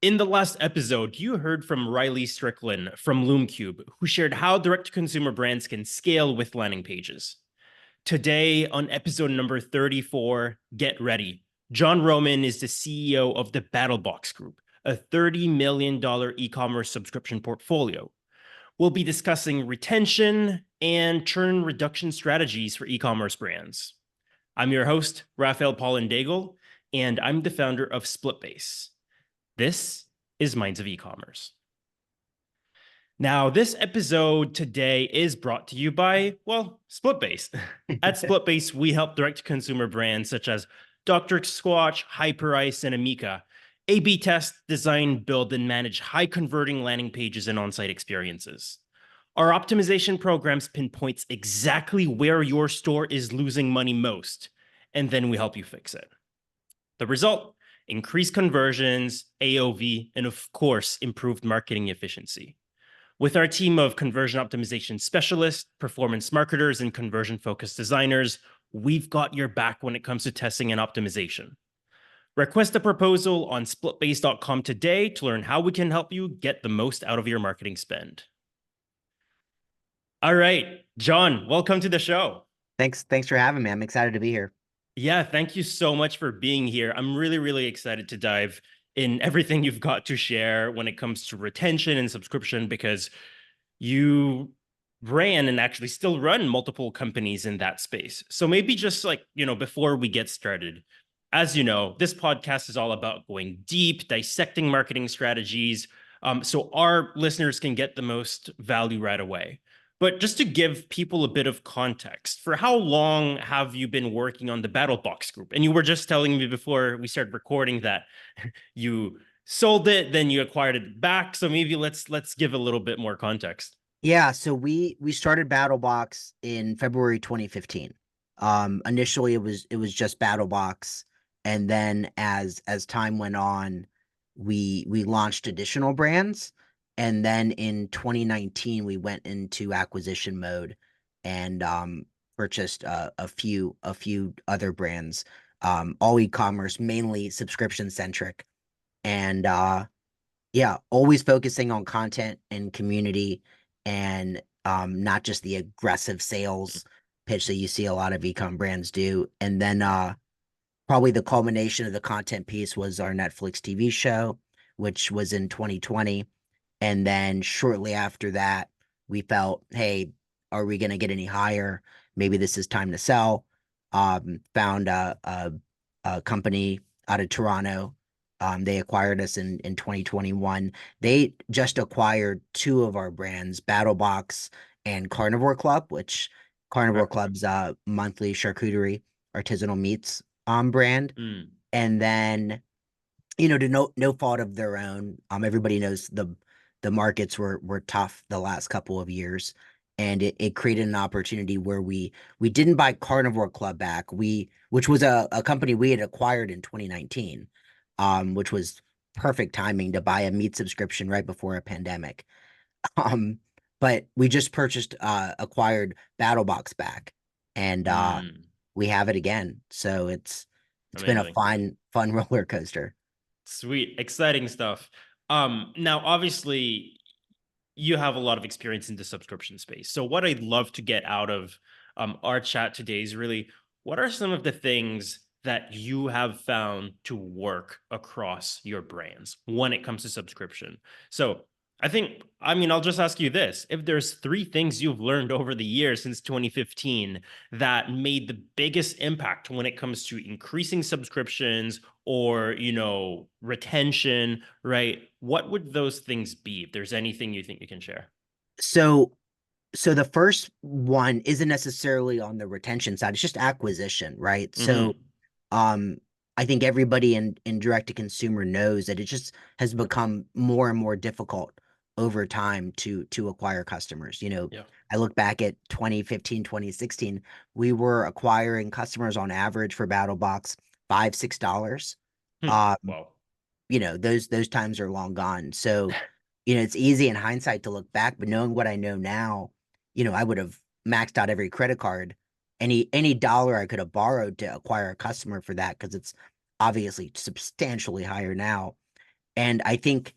In the last episode, you heard from Riley Strickland from LoomCube, who shared how direct-to-consumer brands can scale with landing pages. Today, on episode number 34, get ready. John Roman is the CEO of the BattlBox Group, a $30 million e-commerce subscription portfolio. We'll be discussing retention and churn reduction strategies for e-commerce brands. I'm your host, Raphael Paulin-Daigle, and I'm the founder of Splitbase. This is Minds of Ecommerce. Now, this episode today is brought to you by, Splitbase. At Splitbase, we help direct-to-consumer brands such as Dr. Squatch, Hyperice, and Amica A/B test, design, build, and manage high-converting landing pages and on-site experiences. Our optimization programs pinpoints exactly where your store is losing money most, and then we help you fix it. The result? Increased conversions, AOV, and of course, improved marketing efficiency. With our team of conversion optimization specialists, performance marketers, and conversion-focused designers, we've got your back when it comes to testing and optimization. Request a proposal on splitbase.com today to learn how we can help you get the most out of your marketing spend. All right, John, welcome to the show. Thanks for having me. I'm excited to be here. Yeah, thank you so much for being here. I'm really excited to dive in everything you've got to share when it comes to retention and subscription, because you ran and actually still run multiple companies in that space. So maybe just before we get started, as you know, this podcast is all about going deep, dissecting marketing strategies, so our listeners can get the most value right away. But just to give people a bit of context, for how long have you been working on the BattlBox Group? And you were just telling me before we started recording that you sold it, then you acquired it back. So maybe let's give a little bit more context. Yeah, so we started BattlBox in February 2015. Initially it was just BattlBox, and then as time went on, we launched additional brands. And then in 2019, we went into acquisition mode and purchased a few other brands, all e-commerce, mainly subscription centric, and always focusing on content and community, and not just the aggressive sales pitch that you see a lot of e-com brands do. And then probably the culmination of the content piece was our Netflix TV show, which was in 2020. And then shortly after that, we felt, hey, are we going to get any higher? Maybe this is time to sell. Found a company out of Toronto. They acquired us in 2021. They just acquired two of our brands, BattlBox and Carnivore Club, which Carnivore Club's monthly charcuterie artisanal meats brand. And then, to no fault of their own, everybody knows the markets were tough the last couple of years, and it created an opportunity where we didn't buy Carnivore Club back, which was a company we had acquired in 2019, which was perfect timing to buy a meat subscription right before a pandemic. But we just acquired BattlBox back, and we have it again. So it's been a fun roller coaster. Sweet, exciting stuff. Now, obviously, you have a lot of experience in the subscription space. So what I'd love to get out of our chat today is really, what are some of the things that you have found to work across your brands when it comes to subscription? So I'll just ask you this. If there's three things you've learned over the years since 2015 that made the biggest impact when it comes to increasing subscriptions or, retention, right? What would those things be? If there's anything you think you can share. So the first one isn't necessarily on the retention side. It's just acquisition, right? So, I think everybody in direct to consumer knows that it just has become more and more difficult over time to acquire customers. I look back at 2015, 2016, we were acquiring customers on average for BattlBox $5-6. Wow. Those times are long gone. So, it's easy in hindsight to look back, but knowing what I know now, I would have maxed out every credit card, any dollar I could have borrowed to acquire a customer for that, because it's obviously substantially higher now. And I think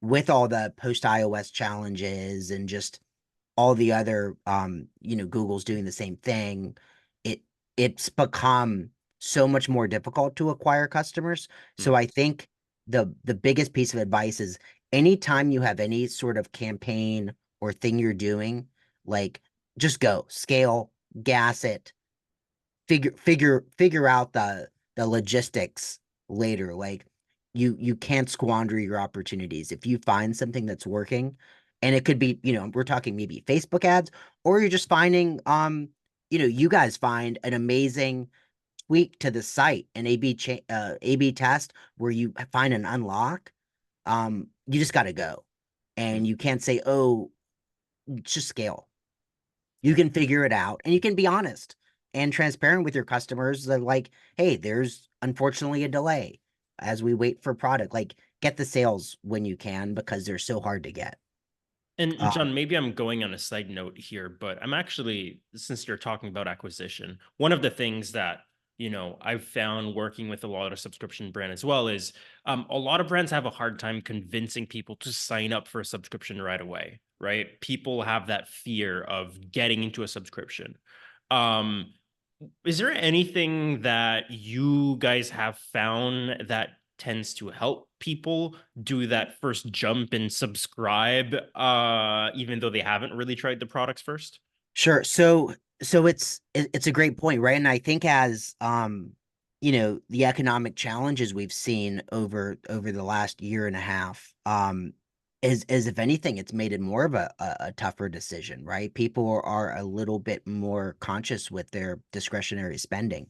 with all the post iOS challenges and just all the other Google's doing the same thing, it it's become so much more difficult to acquire customers. So Mm, I think the biggest piece of advice is anytime you have any sort of campaign or thing you're doing, like just go scale, gas it, figure out the logistics later. Like you can't squander your opportunities. If you find something that's working, and it could be, we're talking maybe Facebook ads, or you're just finding you guys find an amazing tweak to the site, an AB test where you find an unlock. You just got to go, mm. and you can't say, oh, just scale. You can figure it out, and you can be honest and transparent with your customers that, like, hey, there's unfortunately a delay as we wait for product. Like, get the sales when you can because they're so hard to get. And Um, John, maybe I'm going on a side note here, but I'm actually, since you're talking about acquisition, one of the things that, I've found working with a lot of subscription brand as well is a lot of brands have a hard time convincing people to sign up for a subscription right away, right? People have that fear of getting into a subscription. Um, is there anything that you guys have found that tends to help people do that first jump and subscribe, even though they haven't really tried the products first? sure. So it's a great point, right? And I think as the economic challenges we've seen over the last year and a half, is if anything, it's made it more of a tougher decision, right? People are a little bit more conscious with their discretionary spending.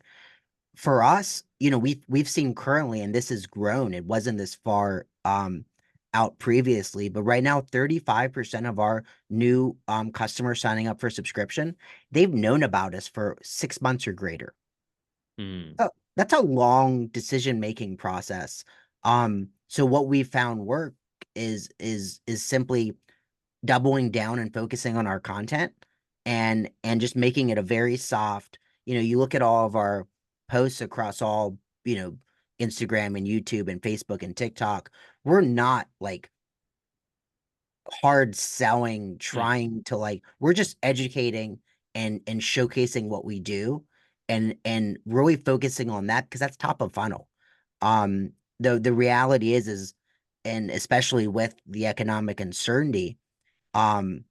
For us, we've seen currently, and this has grown. It wasn't this far out previously, but right now, 35% of our new customers signing up for subscription, they've known about us for 6 months or greater. Hmm. Oh, that's a long decision-making process. So what we found work is simply doubling down and focusing on our content and just making it a very soft, you look at all of our posts across all, Instagram and YouTube and Facebook and TikTok. We're not like hard selling, Mm, trying to, like, we're just educating and showcasing what we do and really focusing on that because that's top of funnel. The reality is and especially with the economic uncertainty, um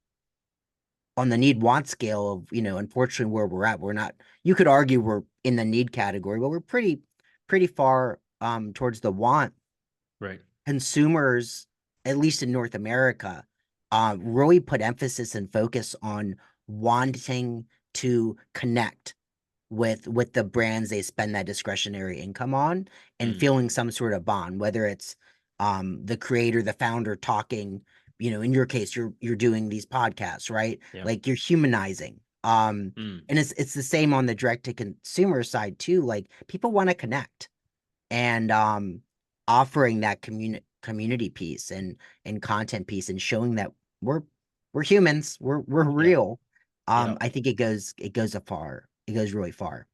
on the need want scale of, unfortunately where we're at, we're not, you could argue we're in the need category, but we're pretty far towards the want. right. Consumers, at least in North America, really put emphasis and focus on wanting to connect with the brands they spend that discretionary income on and Mm, feeling some sort of bond, whether it's the creator, the founder talking, in your case, you're doing these podcasts, right? yeah. Like you're humanizing. Mm, And it's the same on the direct to consumer side too. Like people want to connect and offering that community piece and content piece and showing that we're we're humans, we're yeah. real. Yeah. I think it goes afar. It goes really far.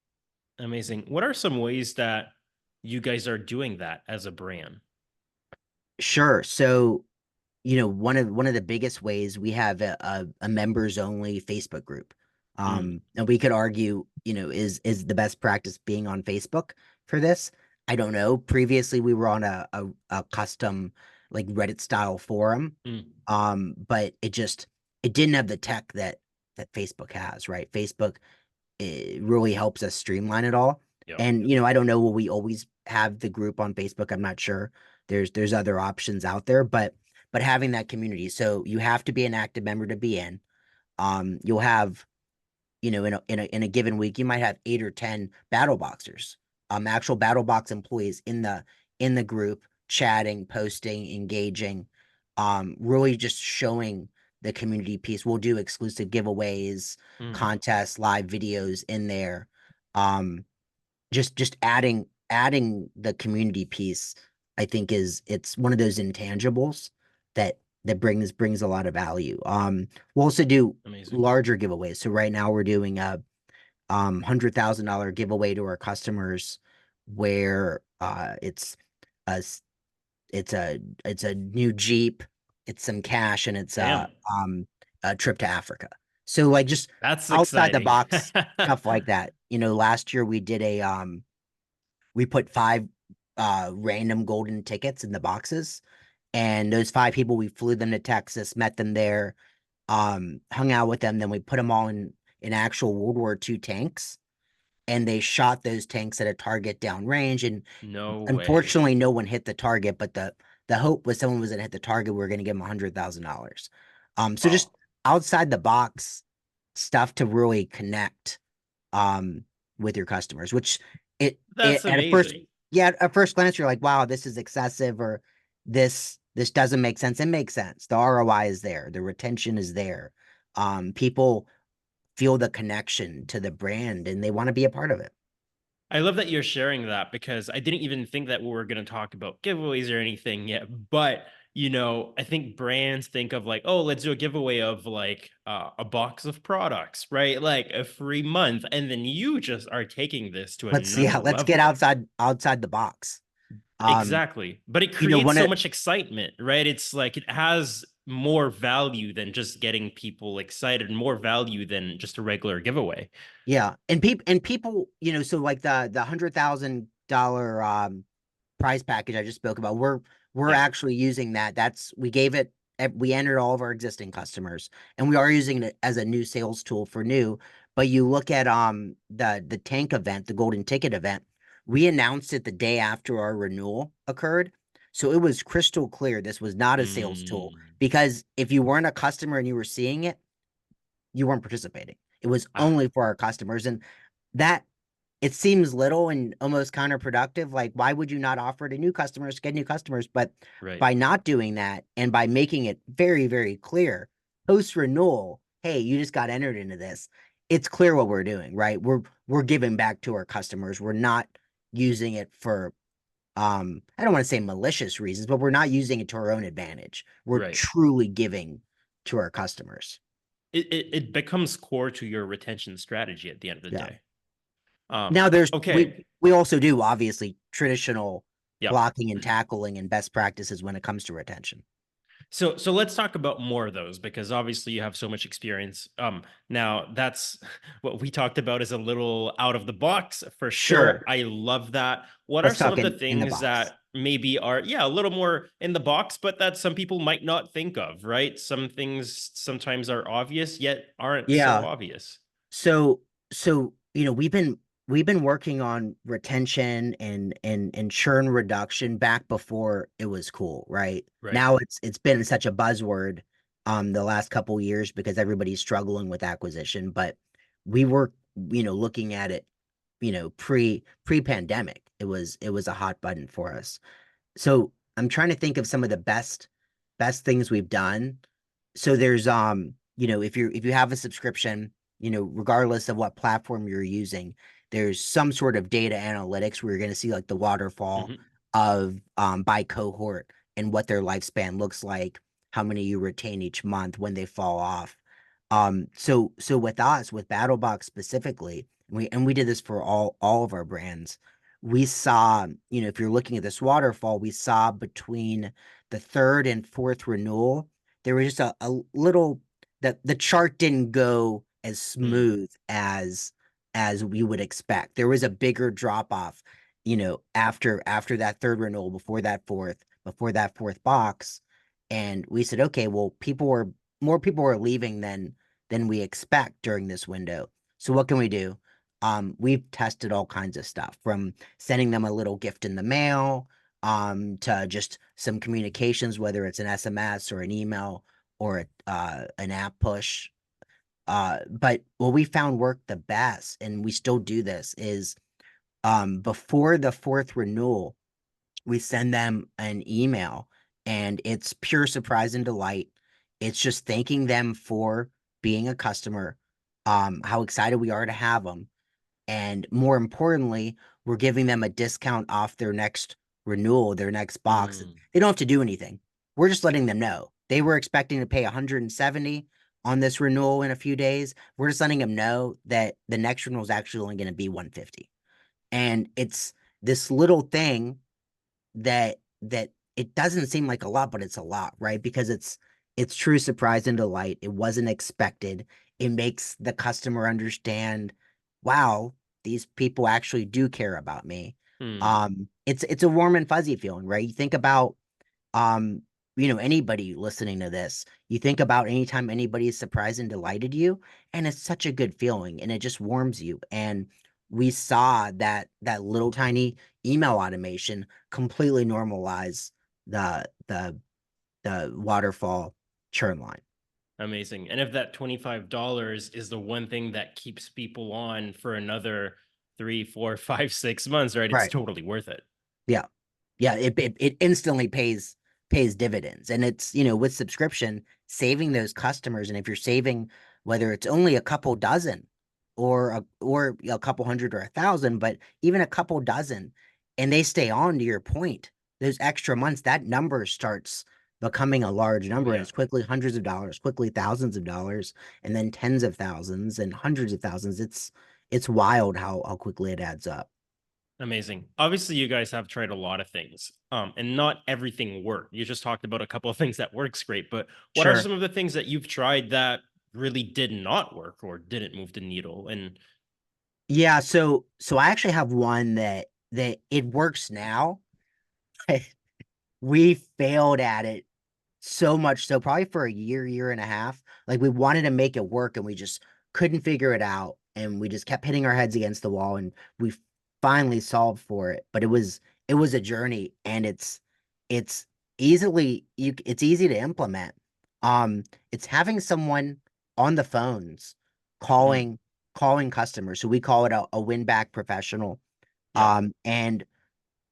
Amazing. What are some ways that you guys are doing that as a brand? Sure. So, one of the biggest ways we have a members only Facebook group. Mm, And we could argue, is the best practice being on Facebook for this? I don't know. Previously, we were on a custom like Reddit style forum. mm, But it didn't have the tech that Facebook has, right? Facebook, it really helps us streamline it all. yeah. And I don't know, will we always have the group on Facebook? I'm not sure. There's other options out there, but having that community. So you have to be an active member to be in. You'll have, in a given week, you might have 8 or 10 battle boxers, actual battle box employees in the group, chatting, posting, engaging, really just showing the community piece. We'll do exclusive giveaways, Mm, contests, live videos in there. Um, just adding the community piece, I think it's one of those intangibles that brings a lot of value. We'll also do amazing. larger giveaways. So right now we're doing a $100,000 giveaway to our customers where it's a it's a new Jeep, it's some cash, and it's Damn, a trip to Africa. So like just that's outside the exciting. box stuff like that. Last year we did we put five random golden tickets in the boxes, and those five people, we flew them to Texas, met them there, hung out with them, then we put them all in actual World War II tanks, and they shot those tanks at a target downrange. And No way. unfortunately, no one hit the target, but the hope was someone was going to hit the target. We were going to give them $100,000. So just Wow, outside the box stuff to really connect um with your customers, which it that's at first, amazing. yeah, at first glance you're like, wow, this is excessive, or this doesn't make sense. It makes sense. The ROI is there, the retention is there. People feel the connection to the brand and they want to be a part of it. I love that you're sharing that because I didn't even think that we were going to talk about giveaways or anything yet. But, I think brands think of like, oh, let's do a giveaway of like a box of products, right? Like a free month. And then you just are taking this to Yeah, another let's get level. outside the box. um Exactly. But it creates One so of much excitement, right? It's like it has more value than just getting people excited, more value than just a regular giveaway. yeah, and people, so like the $100,000 prize package I just spoke about, we're Yeah. actually using that. We gave it, we entered all of our existing customers, and we are using it as a new sales tool for new. But you look at the tank event, the golden ticket event, we announced it the day after our renewal occurred. So it was crystal clear this was not a sales tool, Mm. because if you weren't a customer and you were seeing it, you weren't participating. It was Ah, only for our customers. And that, it seems little and almost counterproductive. Like, why would you not offer to new customers, get new customers? But right. by not doing that and by making it very, very clear post renewal, hey, you just got entered into this. It's clear what we're doing, right? We're giving back to our customers. We're not using it for I don't want to say malicious reasons, but we're not using it to our own advantage. We're Right. truly giving to our customers. It becomes core to your retention strategy at the end of the Yeah. day. Now there's Okay. we also do obviously traditional Yep. blocking and tackling and best practices when it comes to retention. So let's talk about more of those because obviously you have so much experience. Now that's what we talked about is a little out of the box for sure. Sure. I love that. What are Let's some talk of the in the things box. that maybe are, yeah, a little more in the box, but that some people might not think of, right? Some things sometimes are obvious yet aren't so Yeah. obvious. So we've been working on retention and churn reduction back before it was cool, right? Right. Now it's been such a buzzword the last couple years because everybody's struggling with acquisition, but we were, looking at it, pre-pandemic. It was a hot button for us. So I'm trying to think of some of the best things we've done. So there's if you have a subscription, regardless of what platform you're using, there's some sort of data analytics where you're going to see like the waterfall Mhm. of by cohort and what their lifespan looks like, how many you retain each month, when they fall off. So with us, with BattlBox specifically, we did this for all of our brands. We saw, if you're looking at this waterfall, we saw between the third and fourth renewal, there was just a little, that the chart didn't go as Mm. smooth as we would expect. There was a bigger drop off, after that third renewal, before that fourth box. And we said, okay, well, more people were leaving than we expect during this window. So what can we do? We've tested all kinds of stuff, from sending them a little gift in the mail, to just some communications, whether it's an SMS or an email or an app push. But what we found worked the best, and we still do this, is before the fourth renewal, we send them an email, and it's pure surprise and delight. It's just thanking them for being a customer, how excited we are to have them, and more importantly, we're giving them a discount off their next renewal, their next box. Mm. They don't have to do anything. We're just letting them know. They were expecting to pay 170 on this renewal in a few days. We're just letting them know that the next renewal is actually only going to be 150. And it's this little thing that it doesn't seem like a lot, but it's a lot, right? Because it's true surprise and delight. It wasn't expected. It makes the customer understand, wow, these people actually do care about me. Hmm. It's a warm and fuzzy feeling, right? You think about um, anybody listening to this, you think about anytime anybody is surprised and delighted you, and it's such a good feeling and it just warms you. And we saw that little tiny email automation completely normalize the waterfall churn line. Amazing. And if that $25 is the one thing that keeps people on for another 3, 4, 5, 6 months, right? It's Right. totally worth it. Yeah. Yeah, it instantly pays dividends. And it's, with subscription, saving those customers. And if you're saving, whether it's only a couple dozen or a couple hundred or 1,000, but even a couple dozen, and they stay on, to your point, those extra months, that number starts becoming a large Oh number, and yeah. it's quickly hundreds of dollars, quickly thousands of dollars, and then tens of thousands and hundreds of thousands. It's wild how quickly it adds up. Amazing. Obviously, you guys have tried a lot of things, and not everything worked. You just talked about a couple of things that works great, but what are Sure. some of the things that you've tried that really did not work or didn't move the needle? And Yeah, so I actually have one that it works now. We failed at it so much so, probably for a year and a half. Like, we wanted to make it work and we just couldn't figure it out. And we just kept hitting our heads against the wall, and we finally solved for it. But it was a journey, and it's it's easy to implement. It's having someone on the phones mm, calling calling customers. So we call it a win back professional. yeah, And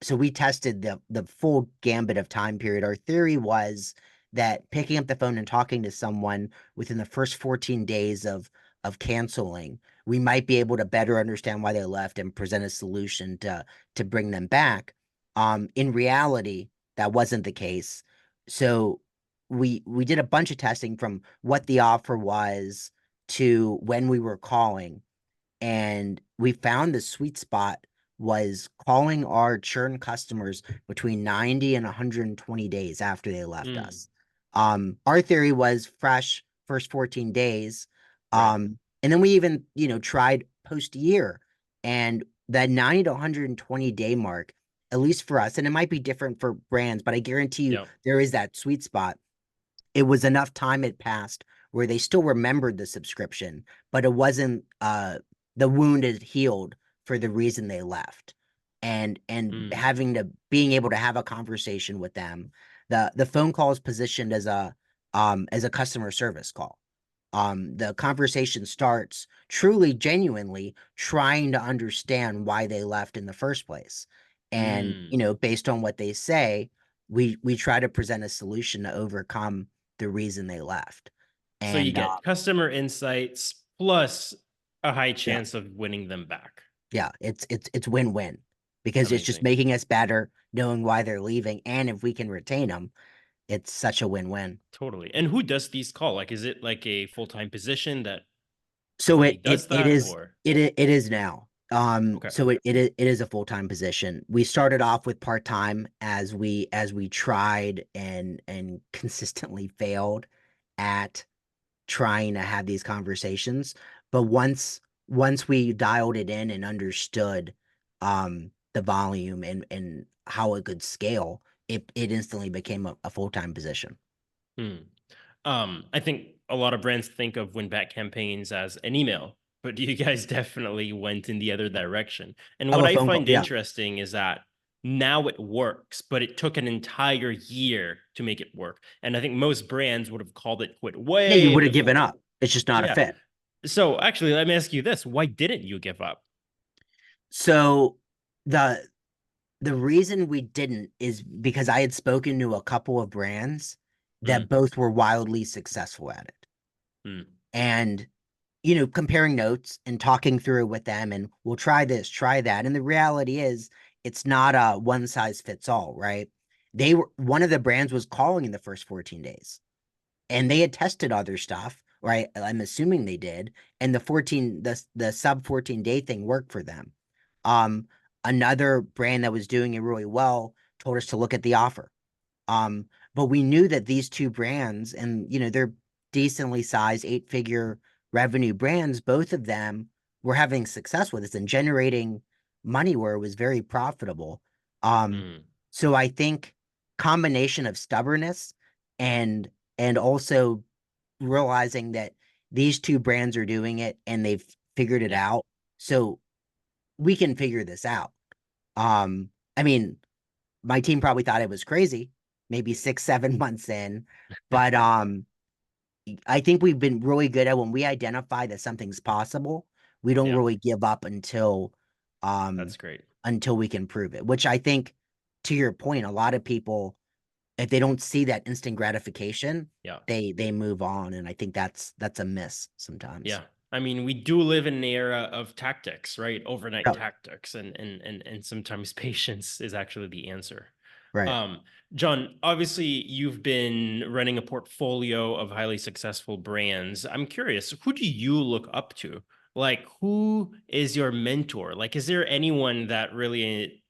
so we tested the full gambit of time period. Our theory was that picking up the phone and talking to someone within the first 14 days of canceling, we might be able to better understand why they left and present a solution to bring them back. In reality, that wasn't the case. So we did a bunch of testing from what the offer was to when we were calling, and we found the sweet spot was calling our churn customers between 90 and 120 days after they left mm, us. Our theory was fresh first 14 days. right, And then we even, tried post year, and that 90 to 120 day mark, at least for us, and it might be different for brands, but I guarantee you yeah, there is that sweet spot. It was enough time had passed where they still remembered the subscription, but it wasn't the wound had healed for the reason they left. And mm, having to being able to have a conversation with them. The phone call is positioned as a customer service call. The conversation starts truly genuinely trying to understand why they left in the first place. And, mm. based on what they say, we try to present a solution to overcome the reason they left. So you And get customer insights plus a high yeah, chance of winning them back. yeah, it's win-win, because it's just Amazing. making us better, knowing why they're leaving, and if we can retain them, it's such a win-win. Totally. And who does these call? Like, is it like a full-time position that So only it does it it that, is or it is now. okay? So it is a full-time position. We started off with part-time as we tried and consistently failed at trying to have these conversations. But once we dialed it in and understood the volume and how it could scale, it instantly became a full-time position. Hmm. I think a lot of brands think of win back campaigns as an email, but you guys definitely went in the other direction. And Of what a I phone call, find yeah. interesting is that now it works, but it took an entire year to make it work. And I think most brands would have called it quit Yeah, you way would have given before. up. It's just not a Yeah. fit. So actually, let me ask you this: why didn't you give up? So the the reason we didn't is because I had spoken to a couple of brands that Mm, both were wildly successful at it. mm, And, comparing notes and talking through it with them, and we'll try this, try that. And the reality is it's not a one size fits all, right? One of the brands was calling in the first 14 days, and they had tested other stuff, right? I'm assuming they did. And the sub 14-day thing worked for them. Um, Another brand that was doing it really well told us to look at the offer. But we knew that these two brands, and they're decently sized 8-figure revenue brands, both of them were having success with us and generating money where it was very profitable. Um, Mm, so I think combination of stubbornness and also realizing that these two brands are doing it and they've figured it yeah. out. So we can figure this out. I mean, my team probably thought it was crazy, maybe 6, 7 months in, but I think we've been really good at when we identify that something's possible, we don't Yeah, really give up um that's great. until we can prove it, which I think, to your point, a lot of people, if they don't see that instant gratification, Yeah. they move on. And I think that's a miss sometimes. Yeah. I mean, we do live in an era of tactics, right? Overnight Oh, tactics, and sometimes patience is actually the answer. right. Um, John, obviously you've been running a portfolio of highly successful brands. I'm curious, who do you look up to? Like, who is your mentor? Like, is there anyone that really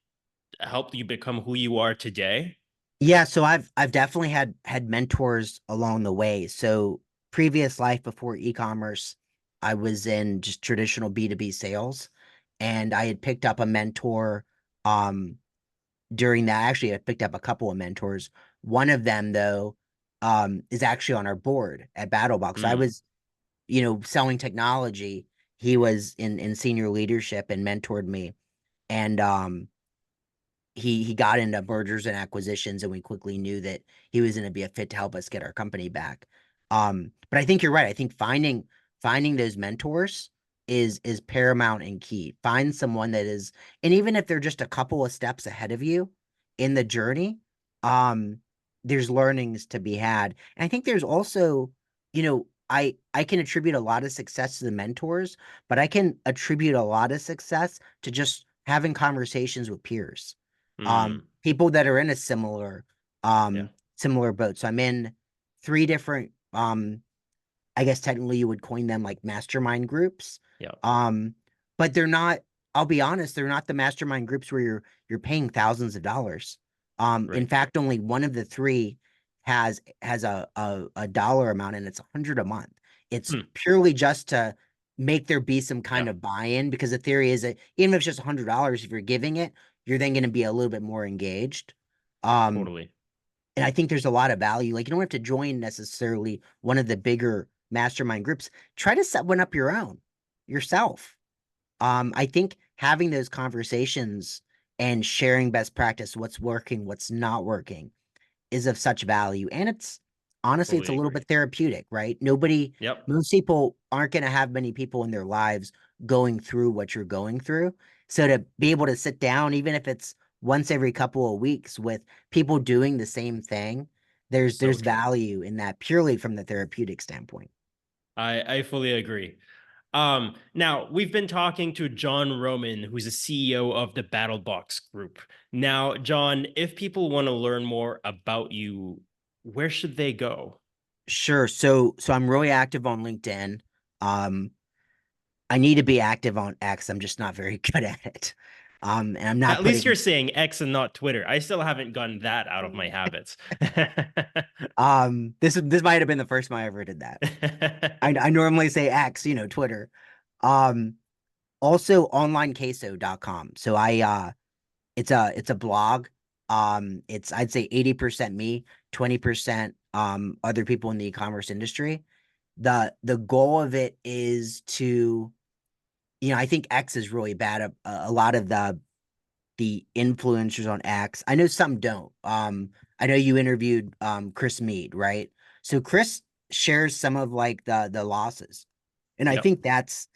helped you become who you are today? Yeah, so I've definitely had mentors along the way. So previous life before e-commerce, I was in just traditional B2B sales, and I had picked up a mentor um during that. Actually, I picked up a couple of mentors. One of them, though, is actually on our board at BattlBox. So I Mm, was, selling technology. He was in senior leadership and mentored me. And he got into mergers and acquisitions, and we quickly knew that he was going to be a fit to help us get our company back. But I think you're right. I think finding those mentors is paramount and key. Find someone that is, and even if they're just a couple of steps ahead of you in the journey, um, there's learnings to be had. And I think there's also, I can attribute a lot of success to the mentors, but I can attribute a lot of success to just having conversations with peers, mm, people that are in a yeah, similar boat. So I'm in 3 different, I guess technically you would coin them like mastermind groups. yeah, Um, but they're not, I'll be honest, they're not the mastermind groups where you're paying thousands of dollars. In right. fact, only one of the 3 has a dollar amount, and it's 100 a month. It's Hmm, purely just to make there be some yeah, kind of buy-in, because the theory is that even if it's just $100, if you're giving it, you're then going to be a little bit more engaged. Um, totally. and I think there's a lot of value. Like, you don't have to join necessarily one of the bigger mastermind groups. Try to set one up your own yourself. I think having those conversations and sharing best practice, what's working, what's not working, is of such value. And it's honestly, it's a Totally little agree. bit therapeutic, right? Yep. Most people aren't going to have many people in their lives going through what you're going through. So to be able to sit down, even if it's once every couple of weeks, with people doing the same thing, So there's true. value in that purely from the therapeutic standpoint. I fully agree. Now we've been talking to John Roman, who's the CEO of the BattlBox Group. Now, John, if people want to learn more about you, where should they go? Sure. So I'm really active on LinkedIn. Um, I need to be active on X. I'm just not very good at it. And I'm not At least putting you're saying X and not Twitter. I still haven't gotten that out of my habits. this might have been the first time I ever did that. I normally say X, Twitter. Um, Also onlinequeso.com. So it's a blog. It's, I'd say, 80% me, 20% other people in the e-commerce industry. The goal of it is to, I think X is really bad. A lot of the influencers on X, I know some don't. I know you interviewed Chris Mead, right? So Chris shares some of like the losses, and I Yep. think that's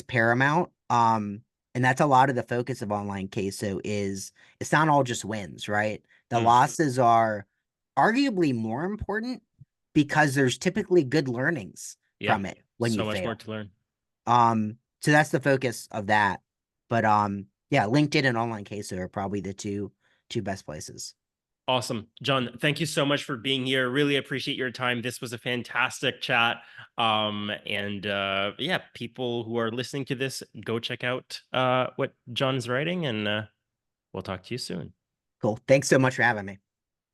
paramount. And that's a lot of the focus of online queso. Is it's not all just wins, right? The Mm, losses are arguably more important, because there's typically good learnings yeah. from it when you So much more fail. to learn. So that's the focus of that. But yeah, LinkedIn and online queso are probably the two best places. Awesome. John, thank you so much for being here. Really appreciate your time. This was a fantastic chat. And yeah, people who are listening to this, go check out what John's writing, and we'll talk to you soon. Cool. Thanks so much for having me.